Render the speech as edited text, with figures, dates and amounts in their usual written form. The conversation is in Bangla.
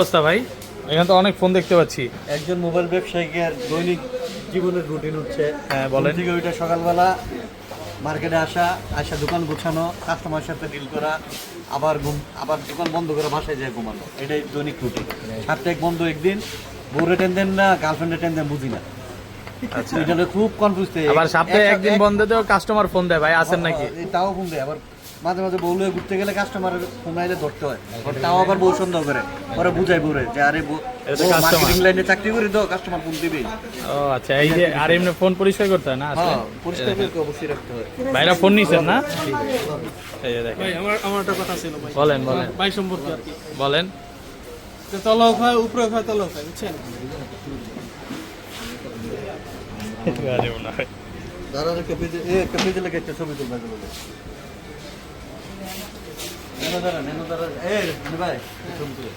অবস্থা ভাই, এখানে তো অনেক ফোন দেখতে পাচ্ছি। একজন মোবাইল ব্যবসায়ীর দৈনিক জীবনের রুটিন হচ্ছে বলেন। থেকে ওইটা সকালবেলা মার্কেটে আসা দোকান গোছানো, কাস্টমারের সাথে ডিল করা, আবার দোকান বন্ধ করে বাসায় যায় ঘুমানো, এটাই দৈনিক রুটিন। সাপ্তাহিক বন্ধ একদিন, বউরে টেন দেন না, গার্লফ্রেন্ডে টেন দেন বুঝি না। আচ্ছা, এটা খুব কনফিউজ। আবার সপ্তাহে একদিন বন্ধ দেও কাস্টমার ফোন দেয়, ভাই আছেন নাকি? তাও ফোন দেয়, আবার মাঝে মাঝে বউ লয়ে ঘুরতে গেলে কাস্টমারের ফোন আইলে ধরতে হয়, তাও আবার বউ সন্দেহ করে, ওরা বুঝাই বউরে যে আরে মার্কেটিং লাইনে চাকরি করি তো কাস্টমার ফোন দিবি। ও আচ্ছা, এই যে আর এমনি ফোন পরিষ্কার করতে হয় না আসলে? পরিষ্কার করে অবশ্যই রাখতে হয়। ভাইরা ফোন নিছেন না? এই যে দেখেন। ভাই আমার একটা কথা ছিল ভাই। বলেন বলেন ভাই সম্পর্কে আর কি। বলেন। যে তলাও খায়, উপরে খায়, তলাও খায়, বুঝছেন? দাঁড়ান, একটা পেজে লেগে একটা ছবি তুলবে বলে। দাঁড়ান, ভাই ছবি তুলে